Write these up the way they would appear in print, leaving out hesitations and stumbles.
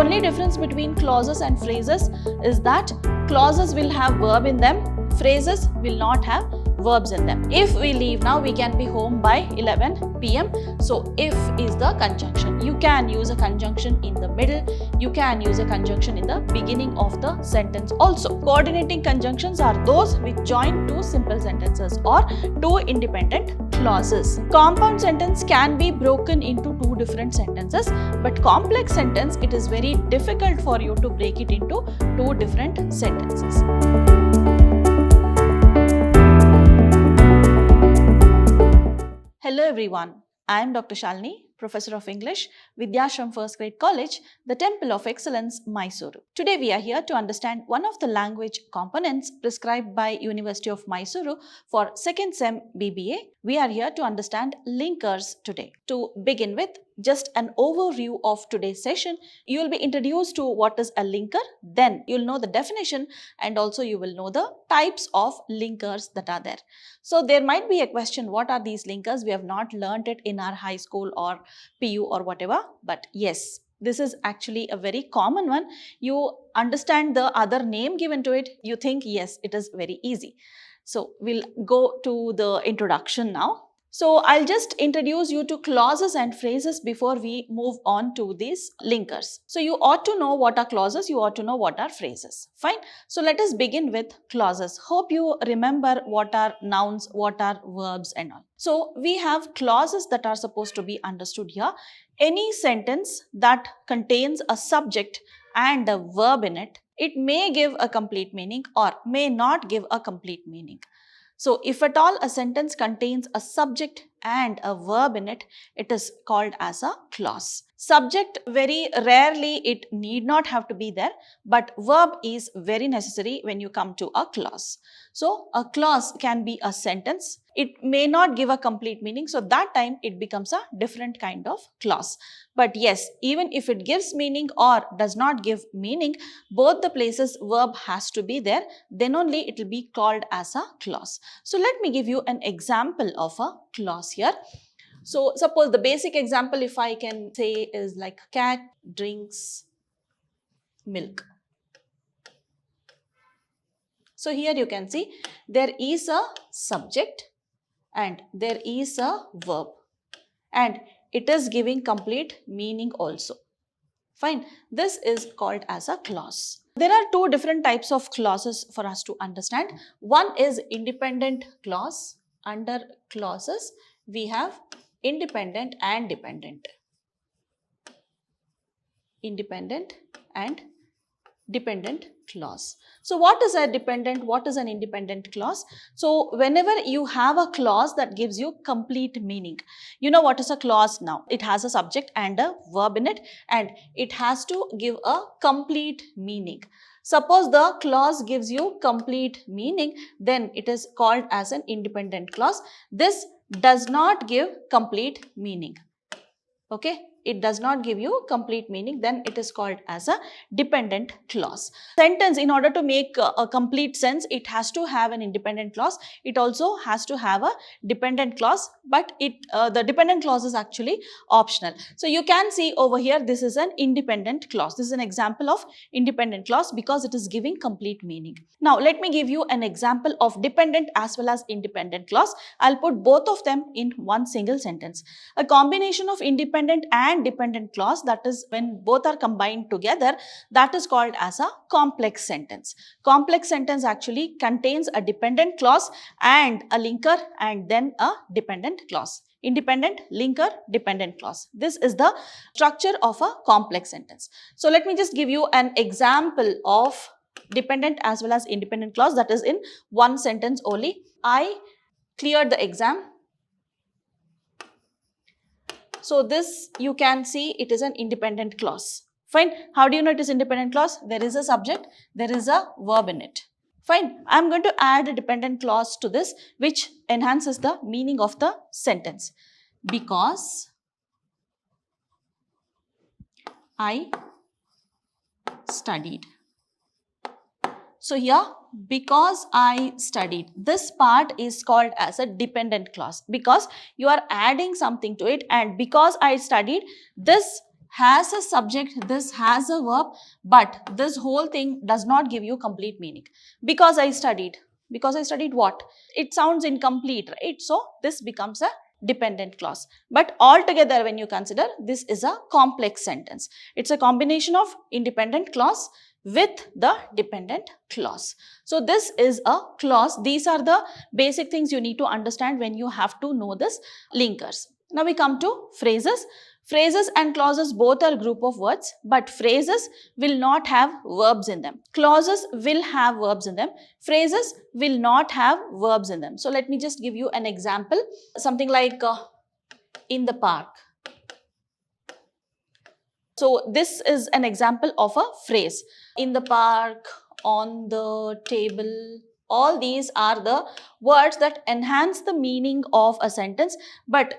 only difference between clauses and phrases is that clauses will have verb in them, phrases will not have verbs in them. If we leave now, we can be home by 11 p.m. So if is the conjunction. You can use a conjunction in the middle. You can use a conjunction in the beginning of the sentence also. Coordinating conjunctions are those which join two simple sentences or two independent clauses. Compound sentence can be broken into two different sentences, but complex sentence, it is very difficult for you to break it into two different sentences. Hello everyone, I am Dr. Shalini, Professor of English, Vidhyaashram First Grade College, the Temple of Excellence, MYSURU. Today we are here to understand one of the language components prescribed by University of MYSURU for 2nd Sem B.B.A. We are here to understand linkers today. To begin with, just an overview of today's session. You will be introduced to what is a linker, then you will know the definition and also you will know the types of linkers that are there. So there might be a question, what are these linkers? We have not learnt it in our high school or PU or whatever, but yes, this is actually a very common one. You understand the other name given to it, you think yes, it is very easy. So we'll go to the introduction now. So I'll just introduce you to clauses and phrases before we move on to these linkers. So you ought to know what are clauses, you ought to know what are phrases. Fine. So let us begin with clauses. Hope you remember what are nouns, what are verbs and all. So we have clauses that are supposed to be understood here. Any sentence that contains a subject and a verb in it, it may give a complete meaning or may not give a complete meaning. So if at all a sentence contains a subject and a verb in it, it is called as a clause. Subject, very rarely it need not have to be there, but verb is very necessary when you come to a clause. So a clause can be a sentence. It may not give a complete meaning, so that time it becomes a different kind of clause. But yes, even if it gives meaning or does not give meaning, both the places verb has to be there, then only it will be called as a clause. So let me give you an example of a clause here. So suppose the basic example, if I can say, is like cat drinks milk. So here you can see there is a subject and there is a verb and it is giving complete meaning also. Fine. This is called as a clause. There are two different types of clauses for us to understand. One is independent clause. Under clauses, we have independent and dependent. Independent and dependent clause. So what is a dependent? What is an independent clause? So whenever you have a clause that gives you complete meaning, you know what is a clause now? It has a subject and a verb in it and it has to give a complete meaning. Suppose the clause gives you complete meaning, then it is called as an independent clause. This does not give complete meaning. Okay. It does not give you complete meaning, then it is called as a dependent clause. Sentence, in order to make a complete sense, it has to have an independent clause. It also has to have a dependent clause, but the dependent clause is actually optional. So you can see over here, this is an independent clause. This is an example of independent clause because it is giving complete meaning. Now let me give you an example of dependent as well as independent clause. I'll put both of them in one single sentence. A combination of independent and dependent clause, that is when both are combined together, that is called as a complex sentence. Complex sentence actually contains a dependent clause and a linker and then a dependent clause. Independent, linker, dependent clause. This is the structure of a complex sentence. So let me just give you an example of dependent as well as independent clause, that is in one sentence only. I cleared the exam. So this you can see it is an independent clause. Fine. How do you know it is independent clause? There is a subject, there is a verb in it. Fine. I am going to add a dependent clause to this which enhances the meaning of the sentence. Because I studied. So here, because I studied, this part is called as a dependent clause because you are adding something to it, and because I studied, this has a subject, this has a verb, but this whole thing does not give you complete meaning. Because I studied. Because I studied what? It sounds incomplete, right? So this becomes a dependent clause. But altogether, when you consider, this is a complex sentence. It's a combination of independent clause with the dependent clause. So this is a clause. These are the basic things you need to understand when you have to know this linkers. Now we come to phrases. Phrases and clauses both are group of words, but phrases will not have verbs in them. Clauses will have verbs in them. Phrases will not have verbs in them. So let me just give you an example. Something like in the park. So this is an example of a phrase. In the park, on the table. All these are the words that enhance the meaning of a sentence, but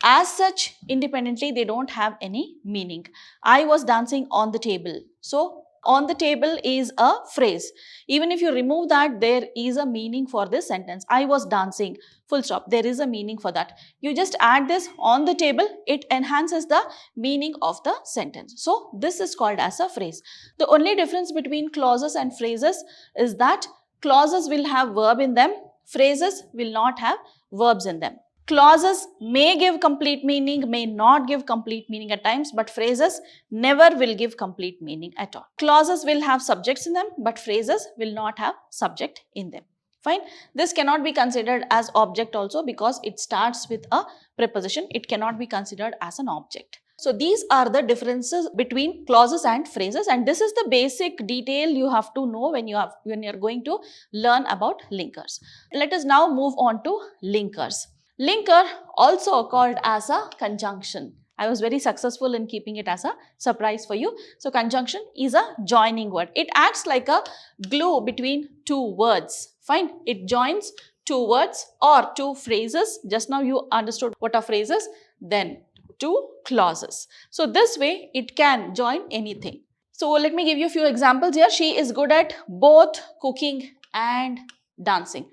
as such, independently, they don't have any meaning. I was dancing on the table. So, on the table is a phrase. Even if you remove that, there is a meaning for this sentence. I was dancing, full stop. There is a meaning for that. You just add this on the table, it enhances the meaning of the sentence. So, this is called as a phrase. The only difference between clauses and phrases is that clauses will have verb in them, phrases will not have verbs in them. Clauses may give complete meaning, may not give complete meaning at times, but phrases never will give complete meaning at all. Clauses will have subjects in them, but phrases will not have subject in them. Fine. This cannot be considered as object also because it starts with a preposition. It cannot be considered as an object. So these are the differences between clauses and phrases, and this is the basic detail you have to know when you're going to learn about linkers. Let us now move on to linkers. Linker, also called as a conjunction. I was very successful in keeping it as a surprise for you. So conjunction is a joining word. It acts like a glue between two words. Fine. It joins two words or two phrases. Just now you understood what are phrases. Then two clauses. So this way it can join anything. So let me give you a few examples here. She is good at both cooking and dancing.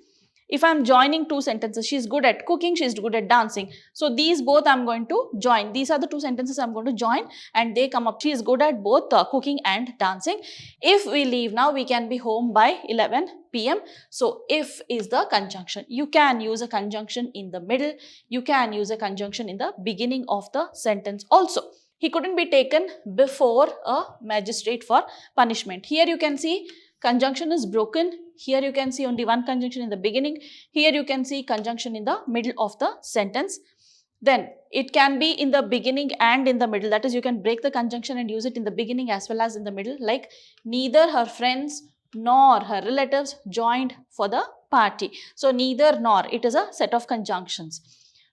If I am joining two sentences, she is good at cooking, she is good at dancing. So these both I am going to join. These are the two sentences I am going to join and they come up. She is good at both cooking and dancing. If we leave now, we can be home by 11 p.m. So if is the conjunction. You can use a conjunction in the middle. You can use a conjunction in the beginning of the sentence also. He couldn't be taken before a magistrate for punishment. Here you can see conjunction is broken. Here you can see only one conjunction in the beginning. Here you can see conjunction in the middle of the sentence. Then it can be in the beginning and in the middle. That is, you can break the conjunction and use it in the beginning as well as in the middle. Like neither her friends nor her relatives joined for the party. So neither nor, it is a set of conjunctions.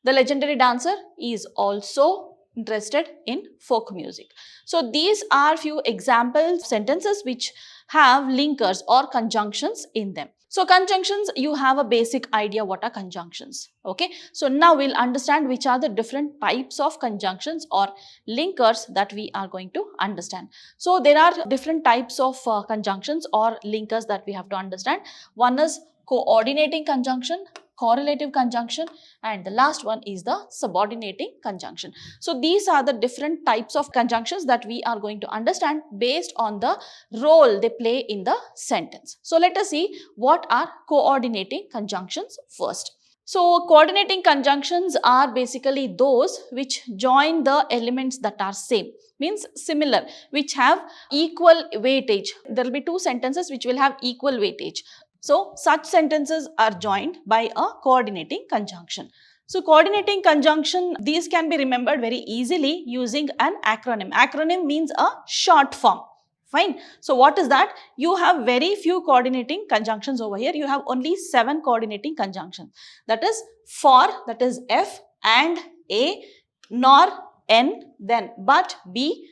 The legendary dancer is also interested in folk music. So these are few example sentences which have linkers or conjunctions in them. So conjunctions, you have a basic idea what are conjunctions. Okay. So now we'll understand which are the different types of conjunctions or linkers that we are going to understand. So there are different types of conjunctions or linkers that we have to understand. One is coordinating conjunction, correlative conjunction, and the last one is the subordinating conjunction. So these are the different types of conjunctions that we are going to understand based on the role they play in the sentence. So let us see what are coordinating conjunctions first. So coordinating conjunctions are basically those which join the elements that are same, means similar, which have equal weightage. There will be two sentences which will have equal weightage. So such sentences are joined by a coordinating conjunction. So coordinating conjunction, these can be remembered very easily using an acronym. Acronym means a short form. Fine. So what is that? You have very few coordinating conjunctions over here. You have only 7 coordinating conjunctions. That is for, that is F and A, nor, N, then but, B,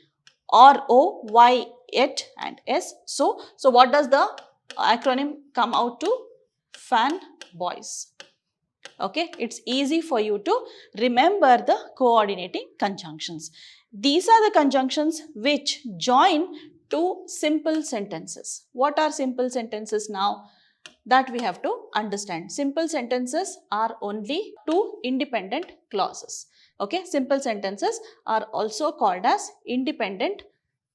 or, O, Y, it and S. So what does the acronym come out to? Fan boys. Okay, it's easy for you to remember the coordinating conjunctions. These are the conjunctions which join two simple sentences. What are simple sentences now? That we have to understand. Simple sentences are only two independent clauses. Okay, simple sentences are also called as independent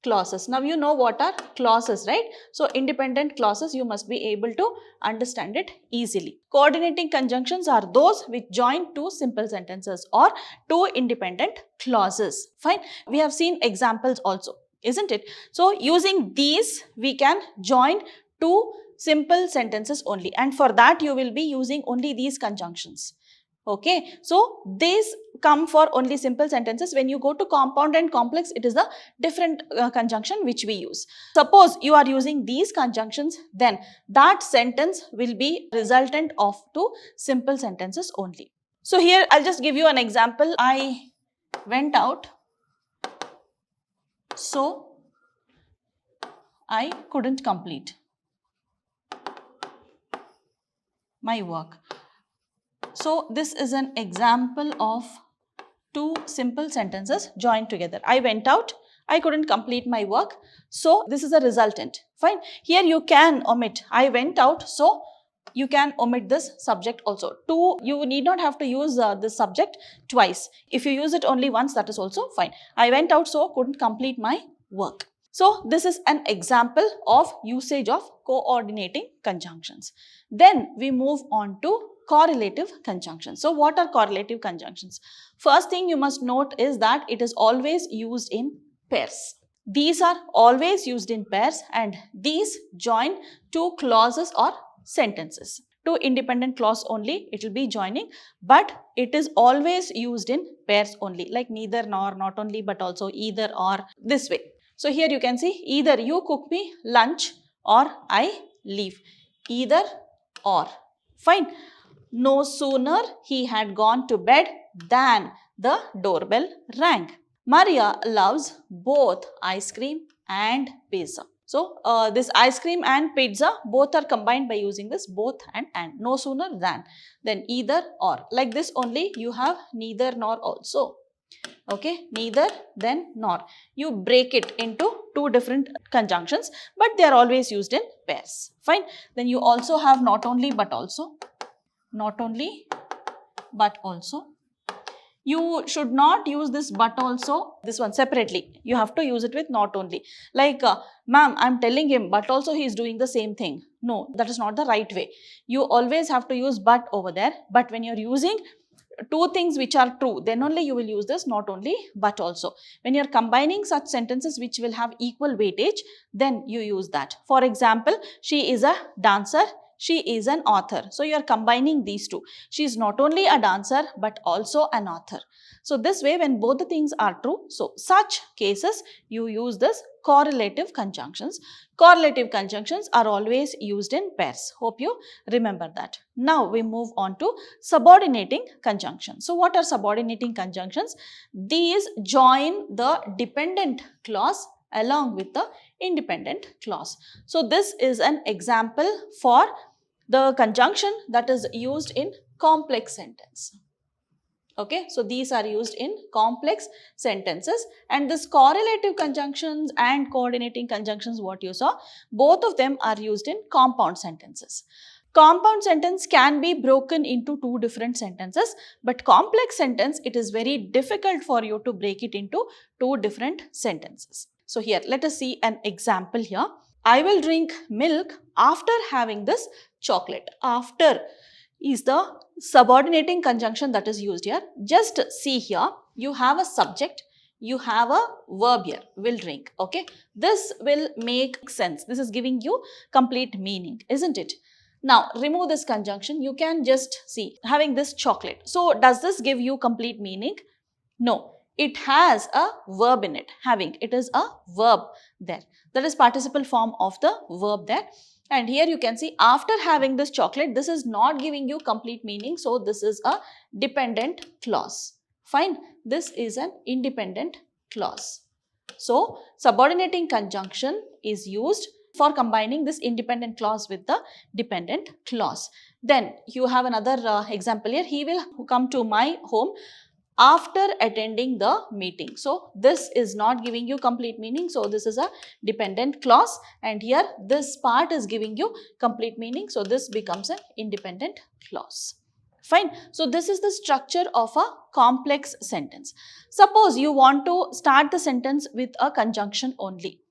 clauses. Now you know what are clauses, right? So independent clauses, you must be able to understand it easily. Coordinating conjunctions are those which join two simple sentences or two independent clauses. Fine. We have seen examples also, isn't it? So using these, we can join two simple sentences only, and for that you will be using only these conjunctions. Okay, so these come for only simple sentences. When you go to compound and complex, it is a different conjunction which we use. Suppose you are using these conjunctions, then that sentence will be resultant of two simple sentences only. So here I'll just give you an example. I went out, so I couldn't complete my work. So this is an example of two simple sentences joined together. I went out, I couldn't complete my work. So this is a resultant. Fine. Here you can omit I went out, so you can omit this subject also. You need not have to use this subject twice. If you use it only once, that is also fine. I went out, so couldn't complete my work. So this is an example of usage of coordinating conjunctions. Then we move on to correlative conjunctions. So what are correlative conjunctions? First thing you must note is that it is always used in pairs. These are always used in pairs, and these join two clauses or sentences. Two independent clause only it will be joining, but it is always used in pairs only, like neither nor, not only but also, either or, this way. So here you can see either you cook me lunch or I leave. Either or. Fine. No sooner he had gone to bed than the doorbell rang. Maria loves both ice cream and pizza. So this ice cream and pizza both are combined by using this both and. No sooner than. Then either or. Like this only you have neither nor also. Okay, neither, then nor. You break it into two different conjunctions, but they are always used in pairs. Fine. Then you also have not only but also. Not only but also. You should not use this but also, this one separately. You have to use it with not only. Like, ma'am, I'm telling him, but also he is doing the same thing. No, that is not the right way. You always have to use but over there. But when you're using two things which are true, then only you will use this not only but also. When you're combining such sentences which will have equal weightage, then you use that. For example, she is a dancer, she is an author. So you are combining these two. She is not only a dancer but also an author. So this way, when both the things are true, so such cases you use this correlative conjunctions. Correlative conjunctions are always used in pairs. Hope you remember that. Now we move on to subordinating conjunctions. So what are subordinating conjunctions? These join the dependent clause along with the independent clause. So this is an example for the conjunction that is used in complex sentence. Okay, so these are used in complex sentences, and this correlative conjunctions and coordinating conjunctions, what you saw, both of them are used in compound sentences. Compound sentence can be broken into two different sentences, but complex sentence, it is very difficult for you to break it into two different sentences. So here, let us see an example here. I will drink milk after having this chocolate. After is the subordinating conjunction that is used here. Just see here, you have a subject, you have a verb here, will drink. Okay, this will make sense. This is giving you complete meaning, isn't it? Now remove this conjunction. You can just see having this chocolate. So does this give you complete meaning? No, it has a verb in it. Having, it is a verb there. That is participle form of the verb there. And here you can see after having this chocolate, this is not giving you complete meaning. So this is a dependent clause. Fine. This is an independent clause. So subordinating conjunction is used for combining this independent clause with the dependent clause. Then you have another example here. He will come to my home after attending the meeting. So this is not giving you complete meaning. So this is a dependent clause, and here this part is giving you complete meaning. So this becomes an independent clause. Fine. So this is the structure of a complex sentence. Suppose you want to start the sentence with a conjunction only.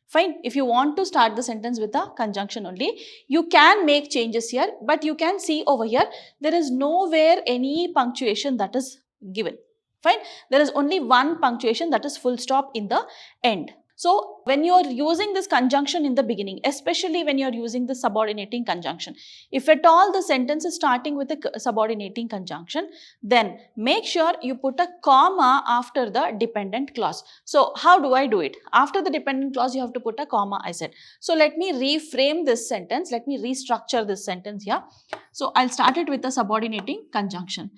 Fine. If you want to start the sentence with a conjunction only, you can make changes here, but you can see over here, there is nowhere any punctuation that is given. Fine. There is only one punctuation, that is full stop in the end. So when you are using this conjunction in the beginning, especially when you are using the subordinating conjunction, if at all the sentence is starting with a subordinating conjunction, then make sure you put a comma after the dependent clause. So how do I do it? After the dependent clause, you have to put a comma, I said. So let me reframe this sentence. Let me restructure this sentence here. So I'll start it with a subordinating conjunction.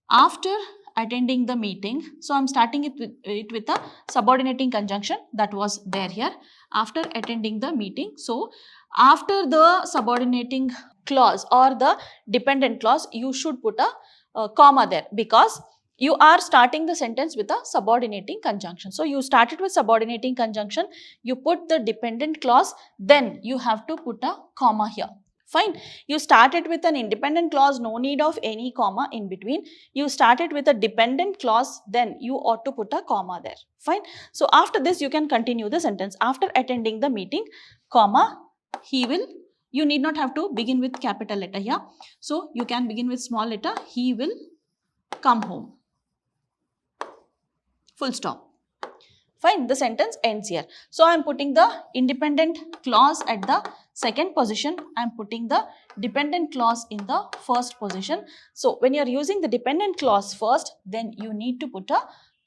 After attending the meeting, so I'm starting it with a subordinating conjunction that was there here. After attending the meeting, so after the subordinating clause or the dependent clause, you should put a comma there, because you are starting the sentence with a subordinating conjunction. So you started with subordinating conjunction, you put the dependent clause, then you have to put a comma here. Fine. You started with an independent clause, no need of any comma in between. You started with a dependent clause, then you ought to put a comma there. Fine. So after this, you can continue the sentence. After attending the meeting, comma, he will, you need not have to begin with capital letter here. So you can begin with small letter, he will come home. Full stop. Fine, the sentence ends here. So I am putting the independent clause at the second position. I am putting the dependent clause in the first position. So when you are using the dependent clause first, then you need to put a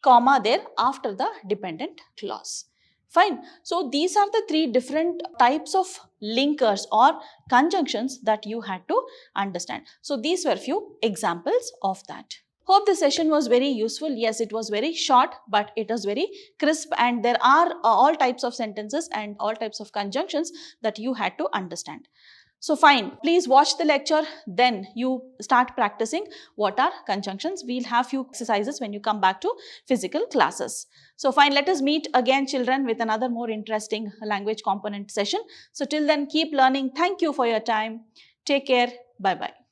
comma there after the dependent clause. Fine. So these are the three different types of linkers or conjunctions that you had to understand. So these were few examples of that. Hope the session was very useful. Yes, it was very short, but it was very crisp, and there are all types of sentences and all types of conjunctions that you had to understand. So fine, please watch the lecture, then you start practicing what are conjunctions. We'll have few exercises when you come back to physical classes. So fine, let us meet again, children, with another more interesting language component session. So till then, keep learning. Thank you for your time. Take care. Bye-bye.